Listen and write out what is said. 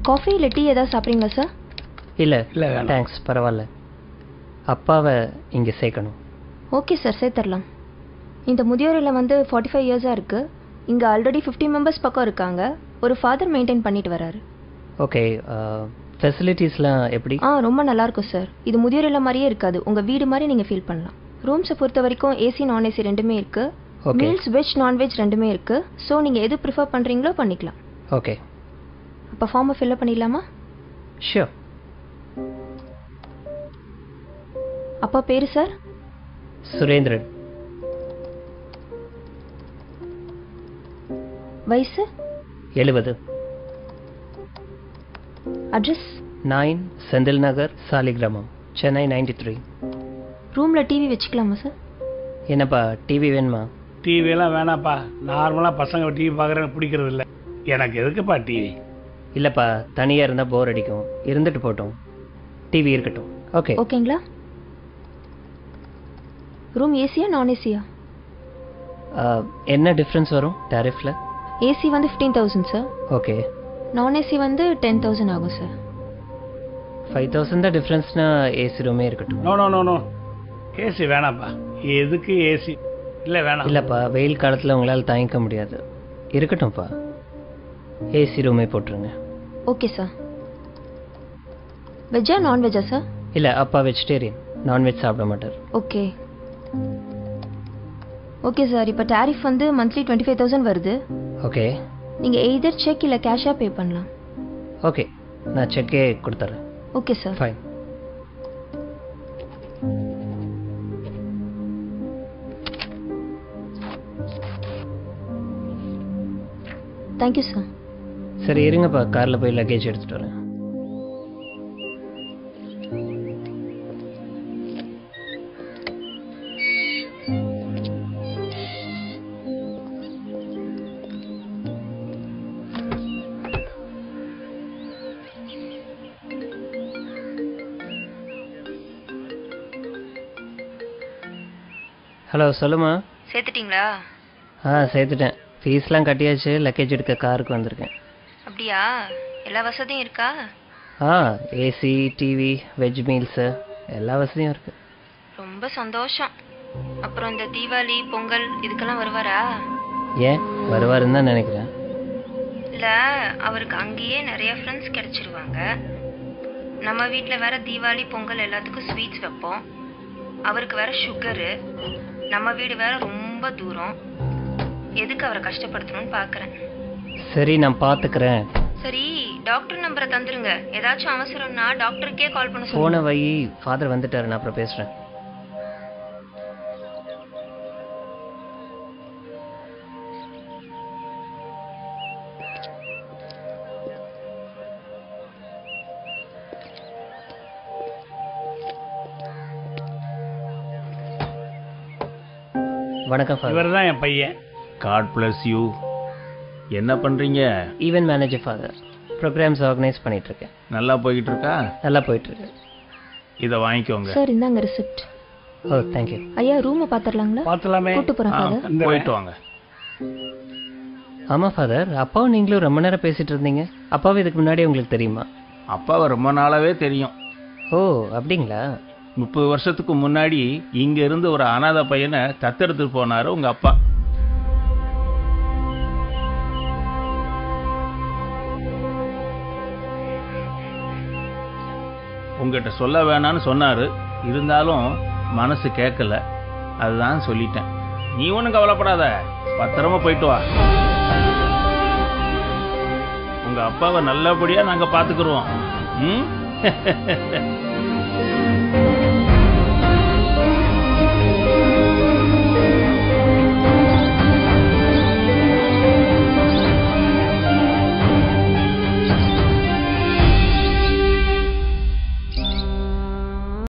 Coffee இல்லை tea ஏதாவது சாப்பிட்றீங்களா சார்? இல்லை இல்லை தேங்க்ஸ், பரவாயில்ல. அப்பாவை இங்கே சேர்க்கணும். ஓகே சார், சேர்த்துடலாம். இந்த முதியோர் இல்லம் வந்து 45 இயர்ஸாக இருக்குது. இங்கே ஆல்ரெடி 50 மெம்பர்ஸ் பக்கம் இருக்காங்க. ஒரு ஃபாதர் மெயின்டைன் பண்ணிட்டு வராரு. ஓகே, ஃபெசிலிட்டிஸ்லாம் எப்படி? ரொம்ப நல்லாயிருக்கும் சார். இது முதியோர் இல்லம் மாதிரியே இருக்காது, உங்கள் வீடு மாதிரி நீங்கள் ஃபீல் பண்ணலாம். ரூம்ஸை பொறுத்த வரைக்கும் ஏசி நான் ஏசி ரெண்டுமே இருக்குது. மீல்ஸ் வெஜ் நான்வெஜ் ரெண்டுமே இருக்குது. ஸோ நீங்கள் எது ப்ரிஃபர் பண்ணுறீங்களோ பண்ணிக்கலாம். ஓகே, அப்போ ஃபார்மை ஃபில்அப் பண்ணிடலாமா? ஷியோர். அப்பா பேர் சார்? சுரேந்திரன். வயசு? 70. அட்ரஸ்? 9 செந்தில் நகர், சாலிகிராமம், சென்னை 93. ரூமில் டிவி வச்சுக்கலாமா சார்? என்னப்பா டிவி வேணுமா? டிவியெல்லாம் வேணாப்பா. நார்மலாக பசங்க டிவி பார்க்குறேன்னு பிடிக்கிறது இல்லை. எனக்கு எதுக்குப்பா டிவி? இல்லைப்பா, தனியாக இருந்தால் போர் அடிக்கும். இருந்துட்டு போட்டோம், டிவி இருக்கட்டும். ஓகே ஓகேங்களா? ரூம் ஏசியா நான் ஏசியா? என்ன டிஃப்ரென்ஸ் வரும் டாரிஃபில்? ஏசி வந்து 15,000 சார். ஓகே. நான் ஏசி வந்து 10,000 ஆகும் சார். 5,000 தான் டிஃப்ரென்ஸ்னா ஏசி ரூமே இருக்கட்டும். No no no no, AC வேணாப்பா. எதுக்கு ஏசி? இல்லை வேணாம். இல்லைப்பா, வெயில் காலத்தில் உங்களால் தாங்கிக்க முடியாது. இருக்கட்டும்ப்பா, ஏசி ரூமே போட்டுருங்க. Okay sir. வெஜ்ஜா நான்வெஜ்ஜா சார்? இல்லை, அப்பா வெஜிடேரியன், நான்வெஜ் சாப்பிட மாட்டார். Okay okay sir. இப்போ டாரிஃப் வந்து மந்த்லி 25,000 வருது. ஓகே. நீங்கள் எய்தர் செக் இல்லை கேஷாக பே பண்ணலாம். ஓகே, நான் செக்கே கொடுத்துட்றேன். Okay sir. Fine. Thank you sir. சரி இருங்கப்பா, காரில் போய் லக்கேஜ் எடுத்துகிட்டு வரேன். ஹலோ, சொல்லுமா. சேர்த்துட்டிங்களா? சேர்த்துட்டேன். ஃபீஸ்லாம் கட்டியாச்சு. லக்கேஜ் எடுக்க காருக்கு வந்திருக்கேன். அப்படியா? எல்லா வசதியும் இருக்கா? ஏசி, டிவி, வெஜ் மீல்ஸு எல்லா வசதியும் இருக்குது. ரொம்ப சந்தோஷம். அப்புறம் இந்த தீபாவளி பொங்கல் இதுக்கெல்லாம் வருவாரா? ஏன் வருவாருன்னு தான் நினைக்கிறேன். இல்லை, அவருக்கு அங்கேயே நிறைய ஃப்ரெண்ட்ஸ் கிடைச்சிருவாங்க. நம்ம வீட்டில் வேற தீபாவளி பொங்கல் எல்லாத்துக்கும் ஸ்வீட்ஸ் வைப்போம். அவருக்கு வேற சுகரு. நம்ம வீடு வேற ரொம்ப தூரம். எதுக்கு அவரை கஷ்டப்படுத்தணும்னு பார்க்குறேன். சரி, நான் பார்த்துக்கிறேன். சரி, டாக்டர் நம்பரை தந்துருங்க. ஏதாச்சும் அவசரம்னா டாக்டருக்கே கால் பண்ண சொல்லுங்க. போன வை, ஃபாதர் வந்துட்டாரு, நான் அப்புறம் பேசுகிறேன். வணக்கம் ஃபாதர். இவர் தான் என் பையன். God bless you. என்ன பண்ணுறீங்க? Event manager father. Programs organise பண்ணிகிட்ருக்கேன். நல்லா போய்கிட்டு இருக்கா? நல்லா போயிட்டுருக்கு. இதை வாங்கிக்கோங்க. சார், இந்தாங்க ரிசிப்ட். ஓ, தேங்க்யூ. ஐயா, ரூமை பார்த்துடலாங்களா? பார்த்துலாமே. கூட்டு போகிறேன் ஃபாதர். போயிட்டு வாங்க. ஆமாம் ஃபாதர், அப்பாவும் நீங்களும் ரொம்ப நேரம் பேசிகிட்டு இருந்தீங்க. அப்பாவும் இதுக்கு முன்னாடி உங்களுக்கு தெரியுமா? அப்பாவை ரொம்ப நாளாவே தெரியும். ஓ, அப்படிங்களா? 30 வருஷத்துக்கு முன்னாடி இங்க இருந்து ஒரு அனாதை பையனை தத்தெடுத்து போனாரு உங்க அப்பா. உங்ககிட்ட சொல்ல வேணான்னு சொன்னாரு. இருந்தாலும் மனசு கேட்கல. அதுதான் சொல்லிட்டேன். நீ ஒன்றும் கவலைப்படாத, பத்திரமா போயிட்டு வா. உங்க அப்பாவை நல்லபடியா நாங்க பாத்துக்கிறோம்.